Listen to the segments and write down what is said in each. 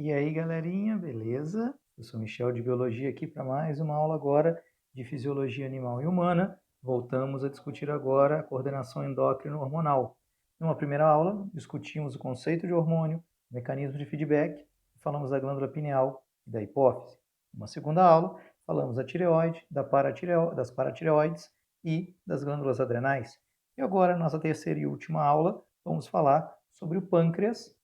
E aí, galerinha, beleza? Eu sou Michel de Biologia aqui para mais uma aula agora de Fisiologia Animal e Humana. Voltamos a discutir agora a coordenação endócrino-hormonal. Numa primeira aula, discutimos o conceito de hormônio, o mecanismo de feedback, falamos da glândula pineal e da hipófise. Numa segunda aula, falamos da tireoide, das paratireoides e das glândulas adrenais. E agora, nossa terceira e última aula, vamos falar sobre o pâncreas,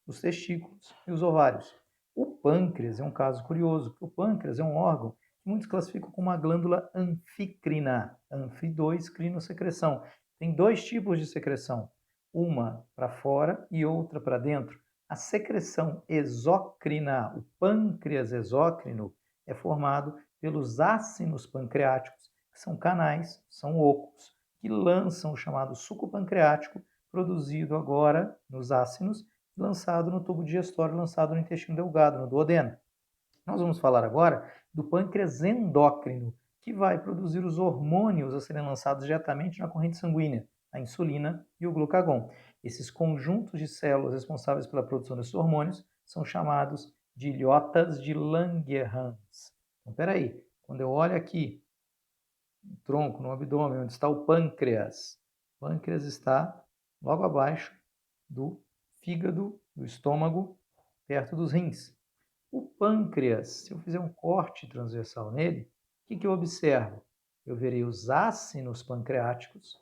os testículos e os ovários. O pâncreas é um caso curioso, porque o pâncreas é um órgão que muitos classificam como uma glândula anficrina, anfi2 crinosecreção. Tem dois tipos de secreção, uma para fora e outra para dentro. A secreção exócrina, o pâncreas exócrino, é formado pelos ácinos pancreáticos, que são canais, são ocos, que lançam o chamado suco pancreático, produzido agora nos ácinos, lançado no tubo digestório, lançado no intestino delgado, no duodeno. Nós vamos falar agora do pâncreas endócrino, que vai produzir os hormônios a serem lançados diretamente na corrente sanguínea, a insulina e o glucagon. Esses conjuntos de células responsáveis pela produção desses hormônios são chamados de ilhotas de Langerhans. Então, peraí, quando eu olho aqui no tronco, no abdômen, onde está o pâncreas está logo abaixo do fígado, do estômago, perto dos rins. O pâncreas, se eu fizer um corte transversal nele, o que eu observo? Eu verei os ácinos pancreáticos,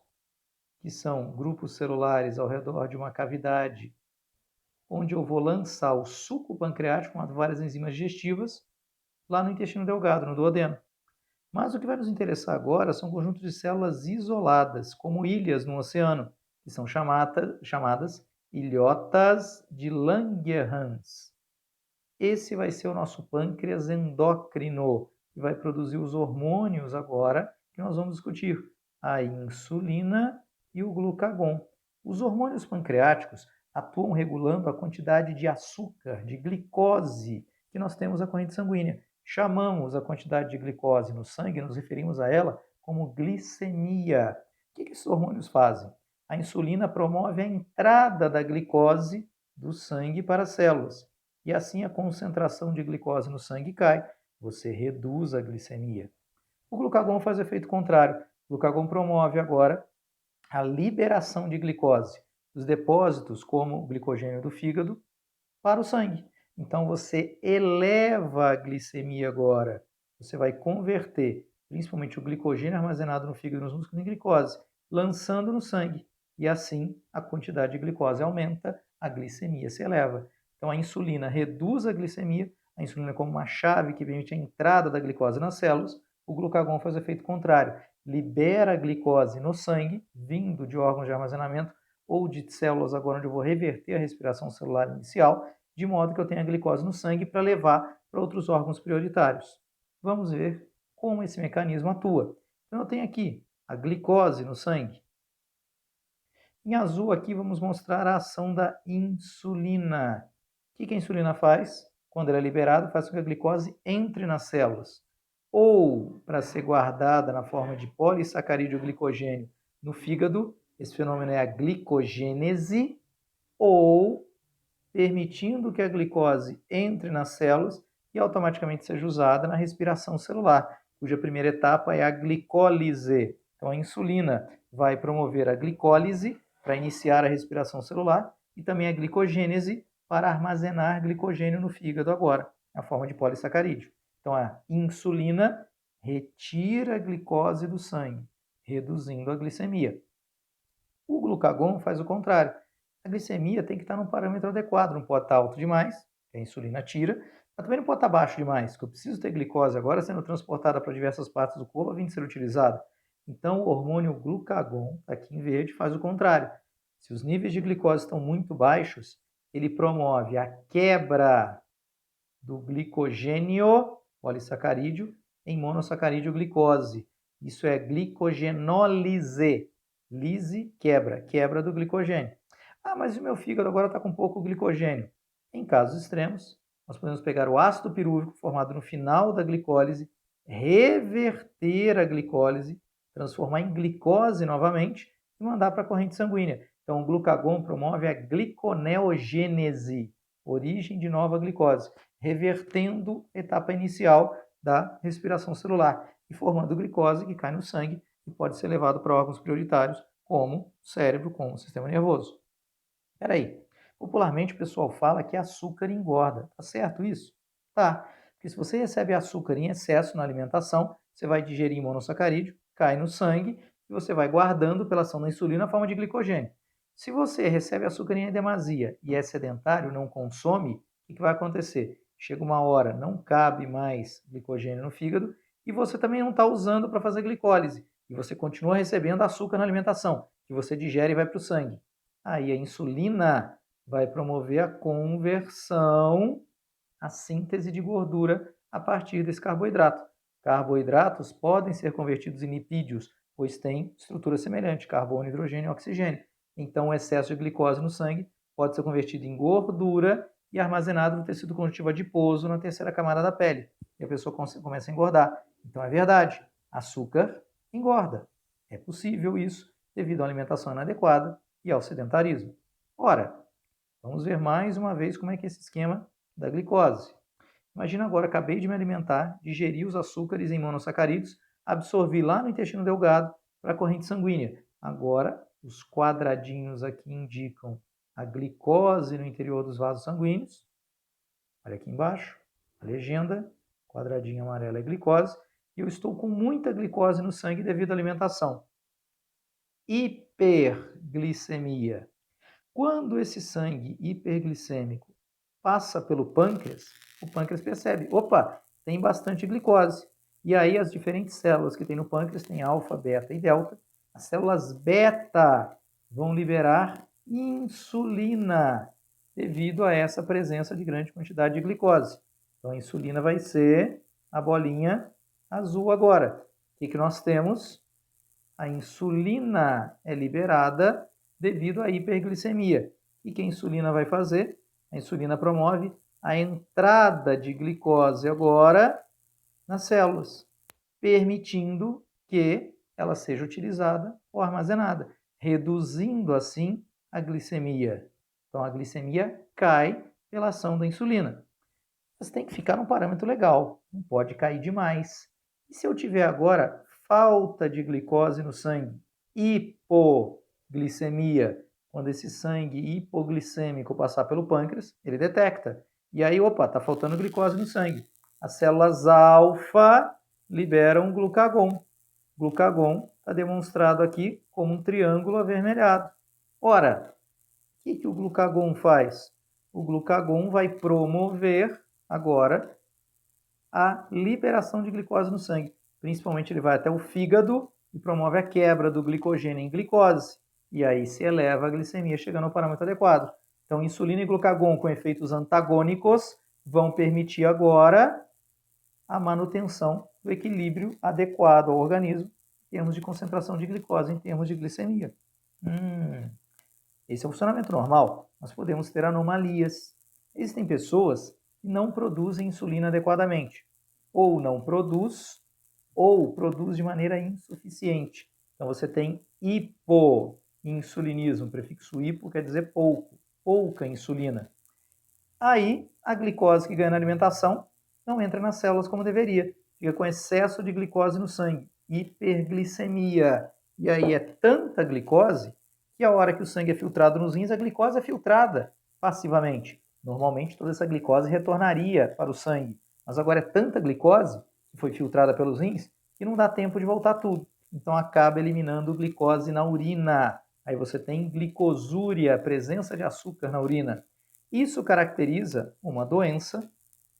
que são grupos celulares ao redor de uma cavidade, onde eu vou lançar o suco pancreático com várias enzimas digestivas, lá no intestino delgado, no duodeno. Mas o que vai nos interessar agora são conjuntos de células isoladas, como ilhas no oceano, que são chamadas ilhotas de Langerhans. Esse vai ser o nosso pâncreas endócrino, que vai produzir os hormônios agora que nós vamos discutir, a insulina e o glucagon. Os hormônios pancreáticos atuam regulando a quantidade de açúcar, de glicose que nós temos na corrente sanguínea. Chamamos a quantidade de glicose no sangue, nos referimos a ela como glicemia. O que esses hormônios fazem? A insulina promove a entrada da glicose do sangue para as células e assim a concentração de glicose no sangue cai, você reduz a glicemia. O glucagon faz o efeito contrário. O glucagon promove agora a liberação de glicose dos depósitos, como o glicogênio do fígado, para o sangue. Então você eleva a glicemia agora. Você vai converter principalmente o glicogênio armazenado no fígado e nos músculos em glicose, lançando no sangue. E assim a quantidade de glicose aumenta, a glicemia se eleva. Então a insulina reduz a glicemia, a insulina é como uma chave que permite a entrada da glicose nas células, o glucagon faz o efeito contrário, libera a glicose no sangue, vindo de órgãos de armazenamento ou de células agora onde eu vou reverter a respiração celular inicial, de modo que eu tenha glicose no sangue para levar para outros órgãos prioritários. Vamos ver como esse mecanismo atua. Então eu tenho aqui a glicose no sangue. Em azul aqui vamos mostrar a ação da insulina. O que a insulina faz? Quando ela é liberada, faz com que a glicose entre nas células. Ou para ser guardada na forma de polissacarídeo glicogênio no fígado, esse fenômeno é a glicogênese, ou permitindo que a glicose entre nas células e automaticamente seja usada na respiração celular, cuja primeira etapa é a glicólise. Então, a insulina vai promover a glicólise para iniciar a respiração celular e também a glicogênese para armazenar glicogênio no fígado agora, na forma de polissacarídeo. Então, a insulina retira a glicose do sangue, reduzindo a glicemia. O glucagon faz o contrário. A glicemia tem que estar num parâmetro adequado, não pode estar alto demais, que a insulina tira, mas também não pode estar baixo demais, que eu preciso ter glicose agora sendo transportada para diversas partes do corpo a fim de ser utilizada. Então, o hormônio glucagon, aqui em verde, faz o contrário. Se os níveis de glicose estão muito baixos, ele promove a quebra do glicogênio polissacarídeo em monossacarídeo glicose. Isso é glicogenólise. Lise, quebra, quebra do glicogênio. Ah, mas o meu fígado agora está com pouco glicogênio. Em casos extremos, nós podemos pegar o ácido pirúvico formado no final da glicólise, reverter a glicólise, transformar em glicose novamente e mandar para a corrente sanguínea. Então, o glucagon promove a gliconeogênese. origem de nova glicose, revertendo a etapa inicial da respiração celular e formando glicose que cai no sangue e pode ser levado para órgãos prioritários, como o cérebro, como o sistema nervoso. Espera aí, popularmente o pessoal fala que açúcar engorda, tá certo isso? Tá, porque se você recebe açúcar em excesso na alimentação, você vai digerir monossacarídeo, cai no sangue e você vai guardando pela ação da insulina a forma de glicogênio. Se você recebe açúcar em demasia e é sedentário, não consome, o que vai acontecer? Chega uma hora, não cabe mais glicogênio no fígado e você também não está usando para fazer glicólise. E você continua recebendo açúcar na alimentação, que você digere e vai para o sangue. Aí a insulina vai promover a conversão, a síntese de gordura a partir desse carboidrato. Carboidratos podem ser convertidos em lipídios, pois têm estrutura semelhante, carbono, hidrogênio e oxigênio. Então, o excesso de glicose no sangue pode ser convertido em gordura e armazenado no tecido conjuntivo adiposo, na terceira camada da pele. E a pessoa começa a engordar. Então, é verdade, açúcar engorda. É possível isso devido à alimentação inadequada e ao sedentarismo. Ora, vamos ver mais uma vez como é que é esse esquema da glicose. Imagina agora, acabei de me alimentar, digeri os açúcares em monossacarídeos, absorvi lá no intestino delgado para a corrente sanguínea. Agora, os quadradinhos aqui indicam a glicose no interior dos vasos sanguíneos. Olha aqui embaixo, a legenda, quadradinho amarelo é glicose, e eu estou com muita glicose no sangue devido à alimentação. Hiperglicemia. Quando esse sangue hiperglicêmico passa pelo pâncreas, o pâncreas percebe, opa, tem bastante glicose. E aí as diferentes células que tem no pâncreas, tem alfa, beta e delta, as células beta vão liberar insulina devido a essa presença de grande quantidade de glicose. Então a insulina vai ser a bolinha azul agora. O que nós temos? A insulina é liberada devido à hiperglicemia. E o que a insulina vai fazer? A insulina promove a entrada de glicose agora nas células, permitindo que ela seja utilizada ou armazenada, reduzindo assim a glicemia. Então a glicemia cai pela ação da insulina. Mas tem que ficar num parâmetro legal, não pode cair demais. E se eu tiver agora falta de glicose no sangue, hipoglicemia, quando esse sangue hipoglicêmico passar pelo pâncreas, ele detecta. E aí, opa, está faltando glicose no sangue. As células alfa liberam glucagon. Glucagon está demonstrado aqui como um triângulo avermelhado. Ora, o que o glucagon faz? O glucagon vai promover agora a liberação de glicose no sangue. Principalmente ele vai até o fígado e promove a quebra do glicogênio em glicose. E aí se eleva a glicemia, chegando ao parâmetro adequado. Então, insulina e glucagon com efeitos antagônicos vão permitir agora a manutenção do equilíbrio adequado ao organismo em termos de concentração de glicose, em termos de glicemia. Esse é o funcionamento normal. Nós podemos ter anomalias. Existem pessoas que não produzem insulina adequadamente. Ou não produz, ou produz de maneira insuficiente. Então você tem hipoinsulinismo. O prefixo hipo quer dizer pouco, pouca insulina. Aí a glicose que ganha na alimentação não entra nas células como deveria. Fica com excesso de glicose no sangue. Hiperglicemia. E aí é tanta glicose que a hora que o sangue é filtrado nos rins, a glicose é filtrada passivamente. Normalmente toda essa glicose retornaria para o sangue. Mas agora é tanta glicose que foi filtrada pelos rins que não dá tempo de voltar tudo. Então acaba eliminando glicose na urina. Aí você tem glicosúria, presença de açúcar na urina. Isso caracteriza uma doença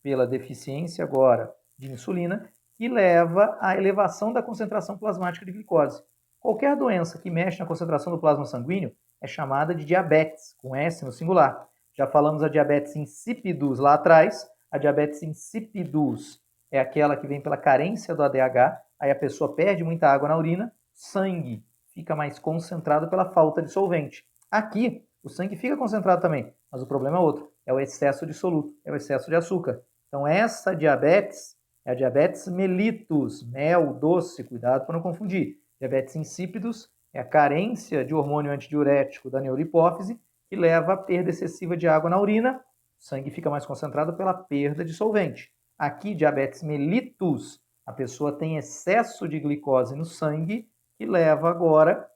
pela deficiência agora de insulina que leva à elevação da concentração plasmática de glicose. Qualquer doença que mexe na concentração do plasma sanguíneo é chamada de diabetes, com S no singular. Já falamos da diabetes insipidus lá atrás. A diabetes insipidus é aquela que vem pela carência do ADH, aí a pessoa perde muita água na urina, sangue fica mais concentrado pela falta de solvente. Aqui, o sangue fica concentrado também, mas o problema é outro, é o excesso de soluto, é o excesso de açúcar. Então essa diabetes é a diabetes mellitus, mel, doce, cuidado para não confundir. Diabetes insípidos é a carência de hormônio antidiurético da neurolipófise, que leva à perda excessiva de água na urina, sangue fica mais concentrado pela perda de solvente. Aqui, diabetes mellitus, a pessoa tem excesso de glicose no sangue, que leva agora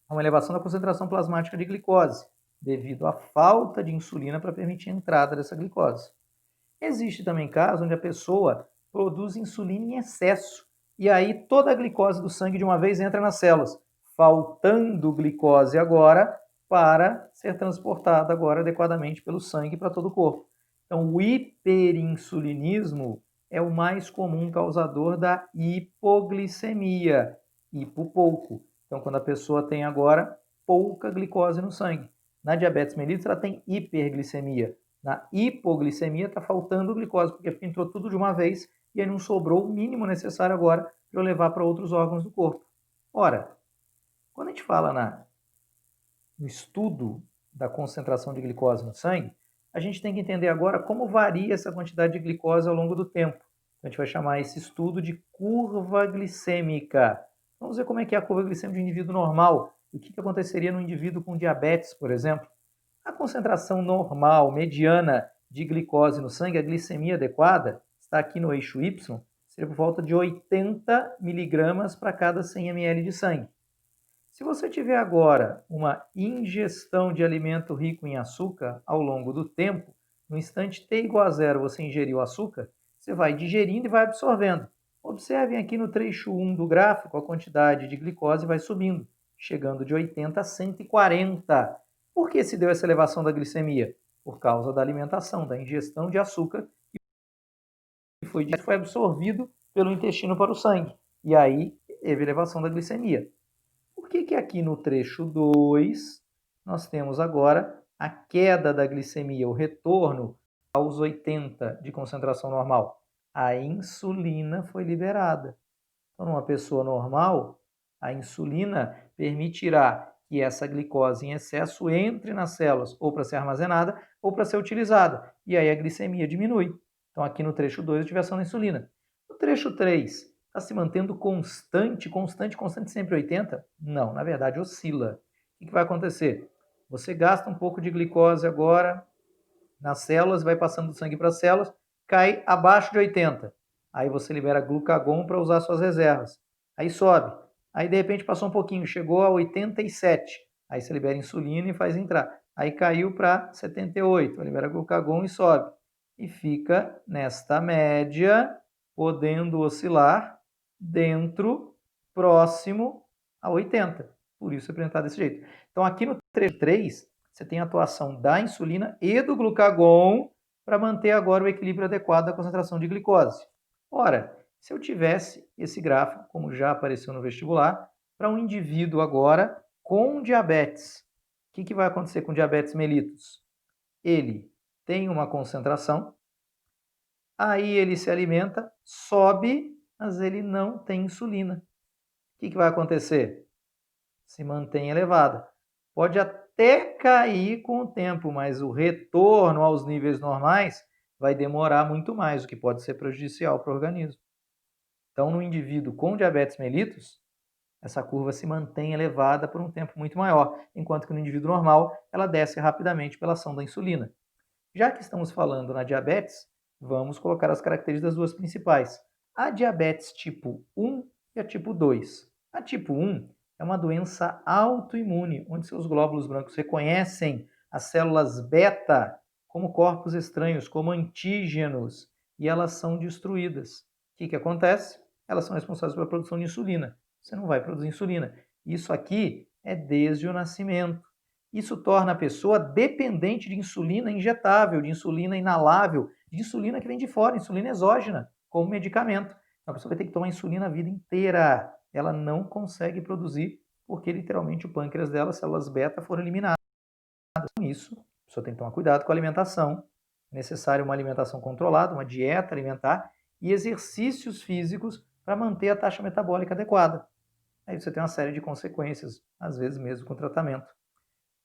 a uma elevação da concentração plasmática de glicose, devido à falta de insulina para permitir a entrada dessa glicose. Existe também caso onde a pessoa produz insulina em excesso, e aí toda a glicose do sangue de uma vez entra nas células, faltando glicose agora para ser transportada agora adequadamente pelo sangue para todo o corpo. Então, o hiperinsulinismo é o mais comum causador da hipoglicemia, pouco. Então, quando a pessoa tem agora pouca glicose no sangue. Na diabetes mellitus, ela tem hiperglicemia. Na hipoglicemia, está faltando glicose, porque entrou tudo de uma vez e aí não sobrou o mínimo necessário agora para eu levar para outros órgãos do corpo. Ora, quando a gente fala no estudo da concentração de glicose no sangue, a gente tem que entender agora como varia essa quantidade de glicose ao longo do tempo. A gente vai chamar esse estudo de curva glicêmica. Vamos ver como é que é a curva glicêmica de um indivíduo normal. O que aconteceria no indivíduo com diabetes, por exemplo? A concentração normal, mediana de glicose no sangue, a glicemia adequada, está aqui no eixo Y, seria por volta de 80 miligramas para cada 100 ml de sangue. Se você tiver agora uma ingestão de alimento rico em açúcar ao longo do tempo, no instante t igual a zero você ingeriu açúcar, você vai digerindo e vai absorvendo. Observem aqui no trecho 1 do gráfico, a quantidade de glicose vai subindo, chegando de 80 a 140. Por que se deu essa elevação da glicemia? Por causa da alimentação, da ingestão de açúcar que foi absorvido pelo intestino para o sangue. E aí teve elevação da glicemia. Por que aqui no trecho 2 nós temos agora a queda da glicemia, o retorno aos 80 de concentração normal? A insulina foi liberada. Então, numa pessoa normal, a insulina permitirá que essa glicose em excesso entre nas células, ou para ser armazenada, ou para ser utilizada. E aí a glicemia diminui. Então, aqui no trecho 2, ativação da insulina. No trecho 3, está se mantendo constante sempre 80? Não, na verdade oscila. O que vai acontecer? Você gasta um pouco de glicose agora nas células, vai passando do sangue para as células, cai abaixo de 80. Aí você libera glucagon para usar suas reservas. Aí sobe. Aí de repente passou um pouquinho, chegou a 87. Aí você libera insulina e faz entrar. Aí caiu para 78, libera glucagon e sobe. E fica nesta média, podendo oscilar dentro, próximo a 80. Por isso é apresentado desse jeito. Então aqui no trecho 3, você tem a atuação da insulina e do glucagon para manter agora o equilíbrio adequado da concentração de glicose. Ora, se eu tivesse esse gráfico, como já apareceu no vestibular, para um indivíduo agora com diabetes, o que vai acontecer com diabetes mellitus? Ele tem uma concentração, aí ele se alimenta, sobe, mas ele não tem insulina. O que vai acontecer? Se mantém elevada. Pode até cair com o tempo, mas o retorno aos níveis normais vai demorar muito mais, o que pode ser prejudicial para o organismo. Então, no indivíduo com diabetes mellitus, essa curva se mantém elevada por um tempo muito maior, enquanto que no indivíduo normal ela desce rapidamente pela ação da insulina. Já que estamos falando na diabetes, vamos colocar as características das duas principais. A diabetes tipo 1 e a tipo 2. A tipo 1 é uma doença autoimune, onde seus glóbulos brancos reconhecem as células beta como corpos estranhos, como antígenos, e elas são destruídas. O que acontece? Elas são responsáveis pela produção de insulina. Você não vai produzir insulina. Isso aqui é desde o nascimento. Isso torna a pessoa dependente de insulina injetável, de insulina inalável, de insulina que vem de fora, insulina exógena, como medicamento. A pessoa vai ter que tomar insulina a vida inteira. Ela não consegue produzir porque literalmente o pâncreas dela, as células beta, foram eliminadas. Com isso, a pessoa tem que tomar cuidado com a alimentação. É necessária uma alimentação controlada, uma dieta alimentar e exercícios físicos para manter a taxa metabólica adequada. Aí você tem uma série de consequências, às vezes mesmo com tratamento.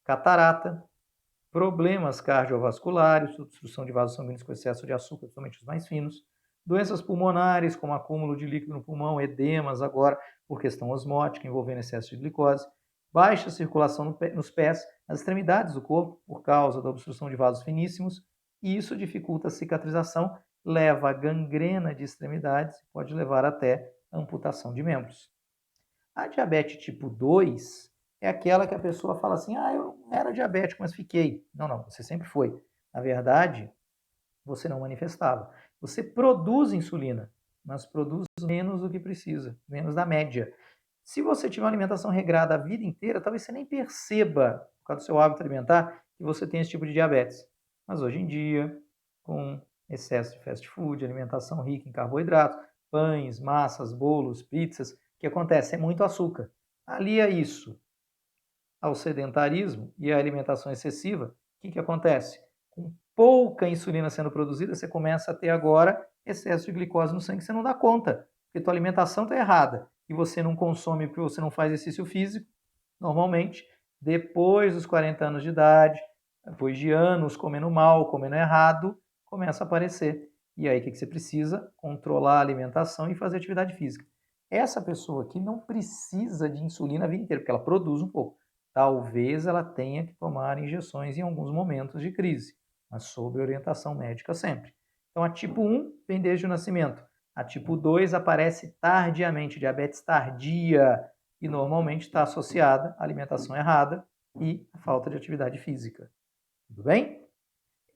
Catarata, problemas cardiovasculares, obstrução de vasos sanguíneos com excesso de açúcar, principalmente os mais finos, doenças pulmonares, como acúmulo de líquido no pulmão, edemas agora por questão osmótica, envolvendo excesso de glicose, baixa circulação nos pés, nas extremidades do corpo, por causa da obstrução de vasos finíssimos, e isso dificulta a cicatrização, leva a gangrena de extremidades e pode levar até amputação de membros. A diabetes tipo 2 é aquela que a pessoa fala assim, eu não era diabético, mas fiquei. Não, você sempre foi. Na verdade, você não manifestava. Você produz insulina, mas produz menos do que precisa, menos da média. Se você tiver uma alimentação regrada a vida inteira, talvez você nem perceba, por causa do seu hábito alimentar, que você tem esse tipo de diabetes. Mas hoje em dia, com excesso de fast food, alimentação rica em carboidratos, pães, massas, bolos, pizzas, o que acontece? É muito açúcar. Alia isso ao sedentarismo e à alimentação excessiva, o que acontece? Com pouca insulina sendo produzida, você começa a ter agora excesso de glicose no sangue, você não dá conta, porque tua alimentação está errada e você não consome porque você não faz exercício físico, normalmente, depois dos 40 anos de idade, depois de anos comendo mal, comendo errado, começa a aparecer. E aí o que você precisa? Controlar a alimentação e fazer atividade física. Essa pessoa aqui não precisa de insulina a vida inteira, porque ela produz um pouco. Talvez ela tenha que tomar injeções em alguns momentos de crise, mas sob orientação médica sempre. Então, a tipo 1 vem desde o nascimento. A tipo 2 aparece tardiamente, diabetes tardia, e normalmente está associada à alimentação errada e à falta de atividade física. Tudo bem?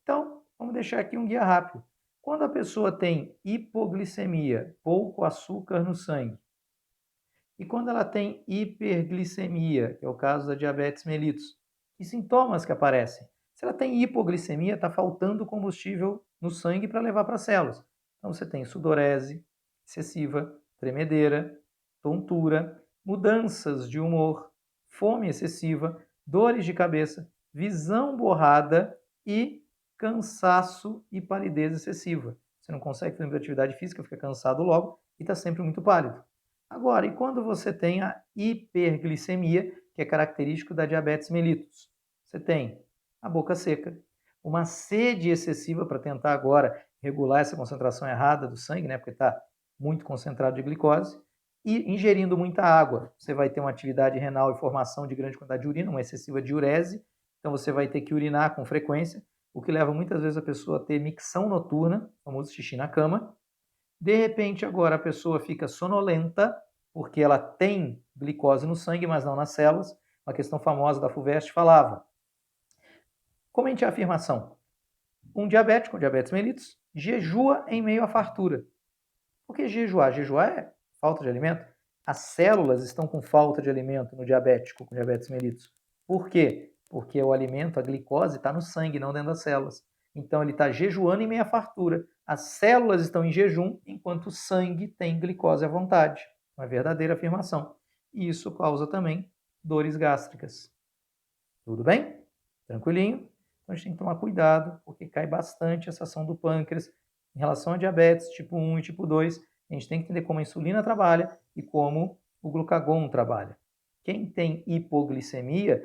Então, vamos deixar aqui um guia rápido. Quando a pessoa tem hipoglicemia, pouco açúcar no sangue, e quando ela tem hiperglicemia, que é o caso da diabetes mellitus, que sintomas que aparecem? Se ela tem hipoglicemia, está faltando combustível no sangue para levar para as células. Então você tem sudorese excessiva, tremedeira, tontura, mudanças de humor, fome excessiva, dores de cabeça, visão borrada e cansaço e palidez excessiva. Você não consegue fazer atividade física, fica cansado logo e está sempre muito pálido. Agora, e quando você tem a hiperglicemia, que é característico da diabetes mellitus? Você tem a boca seca, uma sede excessiva para tentar agora regular essa concentração errada do sangue, né, porque está muito concentrado de glicose, e ingerindo muita água. Você vai ter uma atividade renal e formação de grande quantidade de urina, uma excessiva diurese, então você vai ter que urinar com frequência, o que leva muitas vezes a pessoa a ter micção noturna, famoso xixi na cama. De repente, agora a pessoa fica sonolenta, porque ela tem glicose no sangue, mas não nas células. Uma questão famosa da FUVEST falava. Comente a afirmação. Um diabético, diabetes mellitus, jejua em meio à fartura. Por que jejuar? Jejuar é falta de alimento. As células estão com falta de alimento no diabético, com diabetes mellitus. Por quê? Porque o alimento, a glicose, está no sangue, não dentro das células. Então ele está jejuando em meio à fartura. As células estão em jejum, enquanto o sangue tem glicose à vontade. Uma verdadeira afirmação. E isso causa também dores gástricas. Tudo bem? Tranquilinho? Então a gente tem que tomar cuidado, porque cai bastante essa ação do pâncreas em relação a diabetes tipo 1 e tipo 2. A gente tem que entender como a insulina trabalha e como o glucagon trabalha. Quem tem hipoglicemia,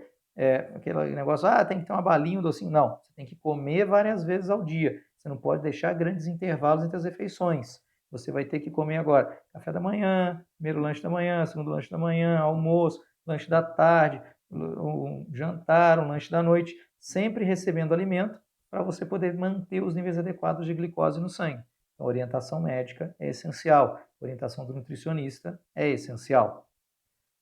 aquele negócio, tem que ter uma balinha, um docinho. Não, você tem que comer várias vezes ao dia. Você não pode deixar grandes intervalos entre as refeições. Você vai ter que comer agora café da manhã, primeiro lanche da manhã, segundo lanche da manhã, almoço, lanche da tarde, um jantar, um lanche da noite, sempre recebendo alimento para você poder manter os níveis adequados de glicose no sangue. Então, a orientação médica é essencial, a orientação do nutricionista é essencial.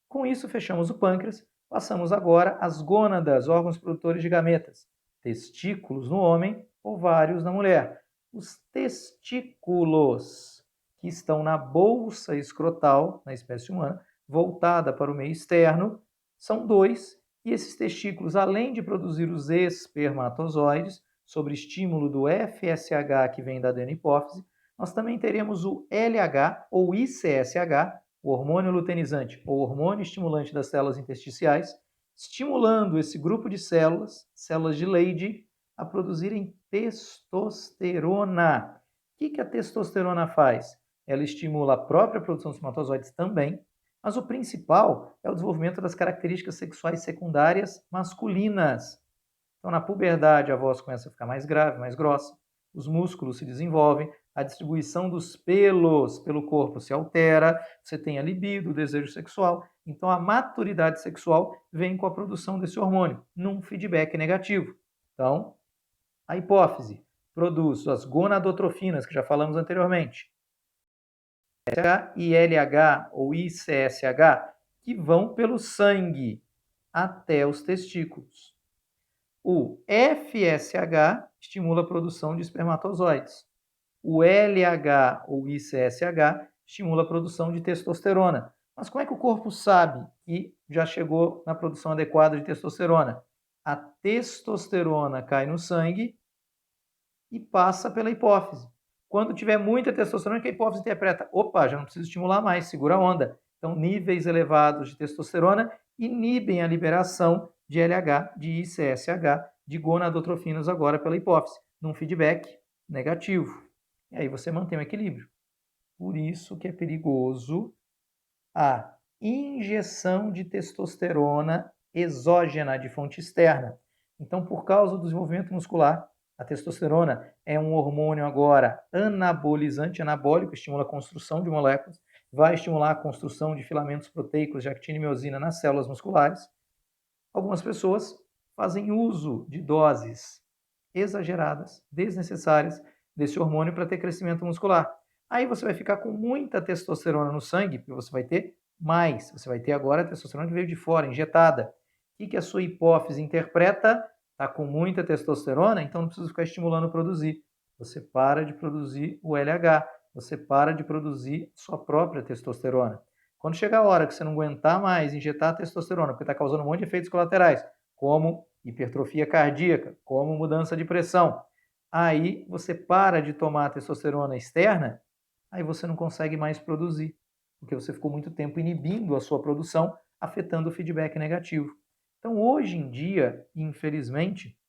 Com isso, fechamos o pâncreas, passamos agora às gônadas, órgãos produtores de gametas, testículos no homem, ovários na mulher. Os testículos, que estão na bolsa escrotal, na espécie humana, voltada para o meio externo, são dois, e esses testículos, além de produzir os espermatozoides, sob estímulo do FSH que vem da adenopófise, nós também teremos o LH ou ICSH, o hormônio luteinizante ou hormônio estimulante das células intersticiais, estimulando esse grupo de células, células de Leydig, a produzirem testosterona. O que a testosterona faz? Ela estimula a própria produção de espermatozoides também, mas o principal é o desenvolvimento das características sexuais secundárias masculinas. Então, na puberdade, a voz começa a ficar mais grave, mais grossa, os músculos se desenvolvem, a distribuição dos pelos pelo corpo se altera, você tem a libido, o desejo sexual. Então, a maturidade sexual vem com a produção desse hormônio, num feedback negativo. Então, a hipófise, produz as gonadotrofinas, que já falamos anteriormente, e LH ou ICSH, que vão pelo sangue até os testículos. O FSH estimula a produção de espermatozoides. O LH ou ICSH estimula a produção de testosterona. Mas como é que o corpo sabe que já chegou na produção adequada de testosterona? A testosterona cai no sangue e passa pela hipófise. Quando tiver muita testosterona, que a hipófise interpreta, opa, já não preciso estimular mais, segura a onda. Então, níveis elevados de testosterona inibem a liberação de LH, de ICSH, de gonadotrofinas agora pela hipófise, num feedback negativo. E aí você mantém o equilíbrio. Por isso que é perigoso a injeção de testosterona exógena de fonte externa. Então, por causa do desenvolvimento muscular, a testosterona é um hormônio agora anabolizante, anabólico, estimula a construção de moléculas, vai estimular a construção de filamentos proteicos de actina e miosina nas células musculares. Algumas pessoas fazem uso de doses exageradas, desnecessárias desse hormônio para ter crescimento muscular. Aí você vai ficar com muita testosterona no sangue, porque você vai ter mais. Você vai ter agora a testosterona que veio de fora, injetada. O que a sua hipófise interpreta? Está com muita testosterona, então não precisa ficar estimulando produzir. Você para de produzir o LH, você para de produzir sua própria testosterona. Quando chegar a hora que você não aguentar mais injetar testosterona, porque está causando um monte de efeitos colaterais, como hipertrofia cardíaca, como mudança de pressão, aí você para de tomar a testosterona externa, aí você não consegue mais produzir, porque você ficou muito tempo inibindo a sua produção, afetando o feedback negativo. Então, hoje em dia, infelizmente,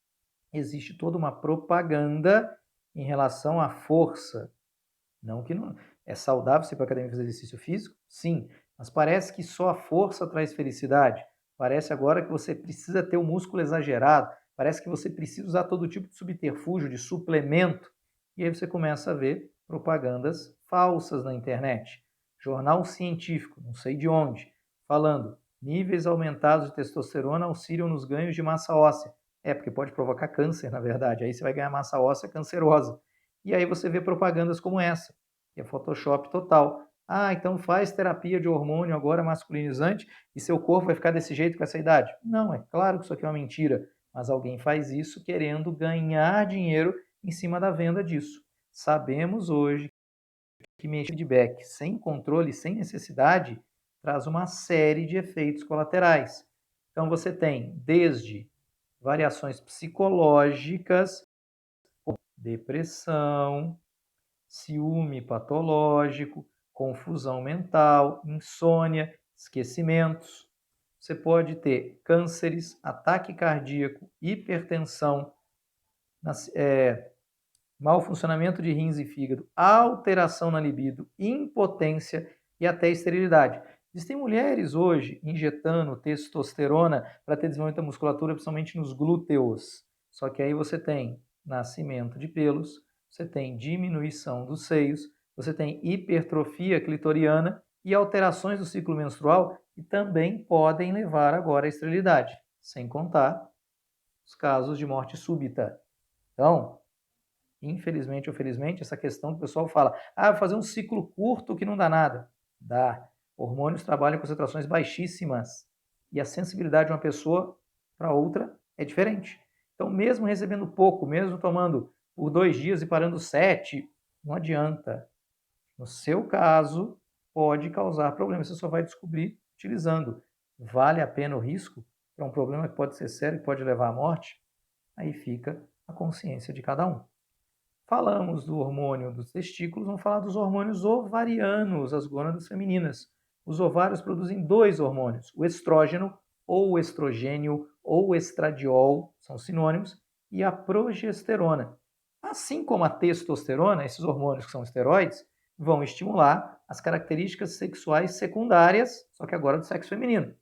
existe toda uma propaganda em relação à força. Não que não é saudável você ir para a academia fazer exercício físico? Sim, mas parece que só a força traz felicidade. Parece agora que você precisa ter o músculo exagerado, parece que você precisa usar todo tipo de subterfúgio, de suplemento. E aí você começa a ver propagandas falsas na internet. Jornal científico, não sei de onde, falando níveis aumentados de testosterona auxiliam nos ganhos de massa óssea. É, porque pode provocar câncer, na verdade. Aí você vai ganhar massa óssea cancerosa. E aí você vê propagandas como essa, que é Photoshop total. Ah, então faz terapia de hormônio agora masculinizante e seu corpo vai ficar desse jeito com essa idade? Não, é claro que isso aqui é uma mentira, mas alguém faz isso querendo ganhar dinheiro em cima da venda disso. Sabemos hoje que mexer feedback sem controle, sem necessidade, traz uma série de efeitos colaterais. Então você tem desde variações psicológicas, depressão, ciúme patológico, confusão mental, insônia, esquecimentos. Você pode ter cânceres, ataque cardíaco, hipertensão, mau funcionamento de rins e fígado, alteração na libido, impotência e até esterilidade. Existem mulheres hoje injetando testosterona para ter desenvolvimento da musculatura, principalmente nos glúteos. Só que aí você tem nascimento de pelos, você tem diminuição dos seios, você tem hipertrofia clitoriana e alterações do ciclo menstrual que também podem levar agora à esterilidade, sem contar os casos de morte súbita. Então, infelizmente ou felizmente, essa questão que o pessoal fala, ah, fazer um ciclo curto que não dá nada. Dá. Hormônios trabalham em concentrações baixíssimas e a sensibilidade de uma pessoa para outra é diferente. Então, mesmo recebendo pouco, mesmo tomando por 2 dias e parando 7, não adianta. No seu caso, pode causar problemas. Você só vai descobrir utilizando. Vale a pena o risco? É um problema que pode ser sério, que pode levar à morte? Aí fica a consciência de cada um. Falamos do hormônio dos testículos, vamos falar dos hormônios ovarianos, as gônadas femininas. Os ovários produzem 2 hormônios, o estrógeno ou estrogênio ou estradiol, são sinônimos, e a progesterona. Assim como a testosterona, esses hormônios que são esteroides, vão estimular as características sexuais secundárias, só que agora do sexo feminino.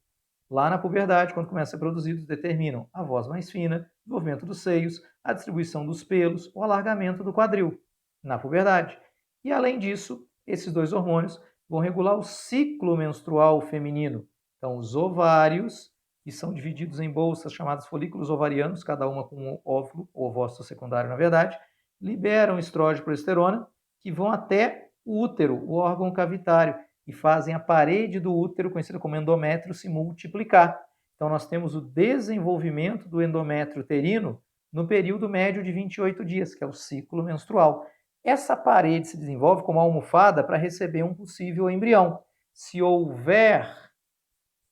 Lá na puberdade, quando começam a ser produzidos, determinam a voz mais fina, o desenvolvimento dos seios, a distribuição dos pelos, o alargamento do quadril, na puberdade. E além disso, esses 2 hormônios vão regular o ciclo menstrual feminino. Então, os ovários, que são divididos em bolsas chamadas folículos ovarianos, cada uma com um óvulo, ou ovócito secundário, na verdade, liberam estrógeno e progesterona, que vão até o útero, o órgão cavitário, e fazem a parede do útero, conhecida como endométrio, se multiplicar. Então, nós temos o desenvolvimento do endométrio uterino no período médio de 28 dias, que é o ciclo menstrual. Essa parede se desenvolve como uma almofada para receber um possível embrião. Se houver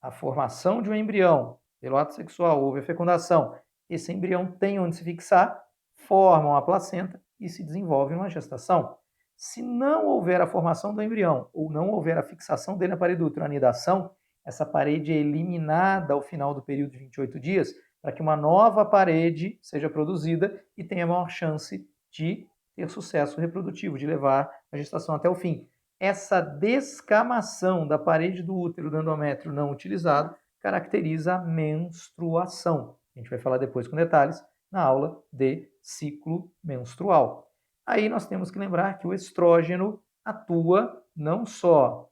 a formação de um embrião pelo ato sexual, houve a fecundação, esse embrião tem onde se fixar, forma uma placenta e se desenvolve uma gestação. Se não houver a formação do embrião ou não houver a fixação dele na parede do útero, a anidação, essa parede é eliminada ao final do período de 28 dias para que uma nova parede seja produzida e tenha maior chance de ter sucesso reprodutivo, de levar a gestação até o fim. Essa descamação da parede do útero do endométrio não utilizado caracteriza a menstruação. A gente vai falar depois com detalhes na aula de ciclo menstrual. Aí nós temos que lembrar que o estrógeno atua não só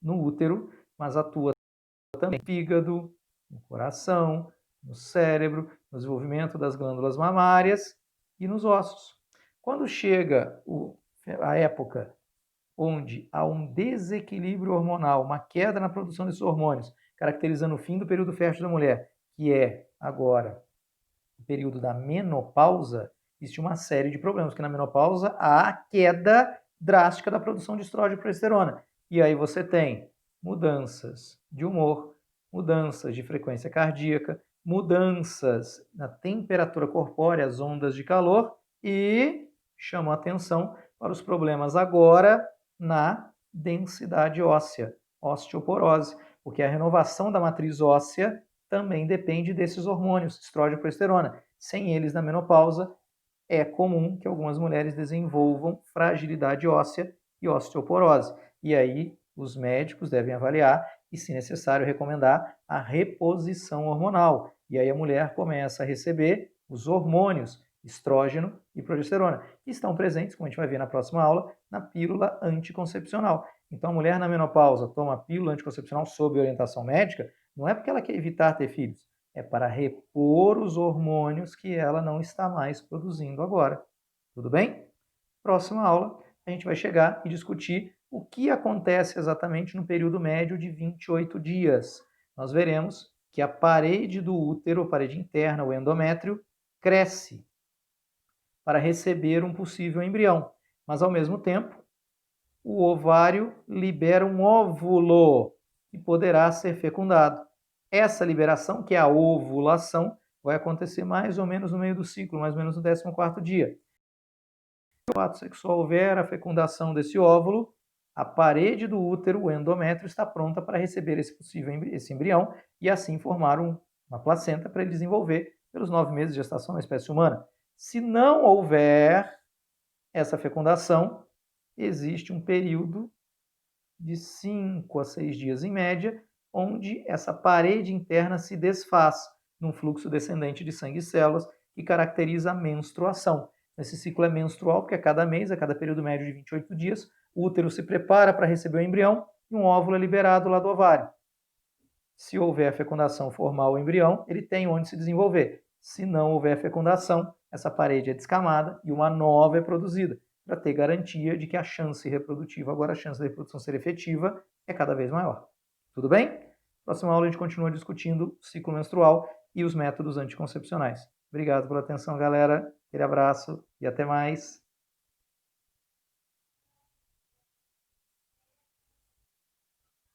no útero, mas atua também no fígado, no coração, no cérebro, no desenvolvimento das glândulas mamárias e nos ossos. Quando chega a época onde há um desequilíbrio hormonal, uma queda na produção desses hormônios, caracterizando o fim do período fértil da mulher, que é agora o período da menopausa, existe uma série de problemas, porque na menopausa há a queda drástica da produção de estrógeno e progesterona. E aí você tem mudanças de humor, mudanças de frequência cardíaca, mudanças na temperatura corpórea, as ondas de calor, e chama a atenção para os problemas agora na densidade óssea, osteoporose, porque a renovação da matriz óssea também depende desses hormônios, estrógeno e progesterona. Sem eles, na menopausa, é comum que algumas mulheres desenvolvam fragilidade óssea e osteoporose. E aí, os médicos devem avaliar e, se necessário, recomendar a reposição hormonal. E aí a mulher começa a receber os hormônios, estrógeno e progesterona, que estão presentes, como a gente vai ver na próxima aula, na pílula anticoncepcional. Então, a mulher na menopausa toma a pílula anticoncepcional sob orientação médica, não é porque ela quer evitar ter filhos, é para repor os hormônios que ela não está mais produzindo agora. Tudo bem? Próxima aula, a gente vai chegar e discutir o que acontece exatamente no período médio de 28 dias. Nós veremos que a parede do útero, a parede interna, o endométrio, cresce para receber um possível embrião, mas ao mesmo tempo, o ovário libera um óvulo que poderá ser fecundado. Essa liberação, que é a ovulação, vai acontecer mais ou menos no meio do ciclo, mais ou menos no 14º dia. Se o ato sexual houver a fecundação desse óvulo, a parede do útero, o endométrio, está pronta para receber esse embrião e assim formar uma placenta para ele desenvolver pelos 9 meses de gestação na espécie humana. Se não houver essa fecundação, existe um período de 5 a 6 dias em média, onde essa parede interna se desfaz num fluxo descendente de sangue e células que caracteriza a menstruação. Esse ciclo é menstrual porque a cada mês, a cada período médio de 28 dias, o útero se prepara para receber o embrião e um óvulo é liberado lá do ovário. Se houver fecundação formar o embrião, ele tem onde se desenvolver. Se não houver fecundação, essa parede é descamada e uma nova é produzida, para ter garantia de que a chance reprodutiva, agora a chance da reprodução ser efetiva, é cada vez maior. Tudo bem? Próxima aula a gente continua discutindo o ciclo menstrual e os métodos anticoncepcionais. Obrigado pela atenção, galera. Aquele abraço e até mais.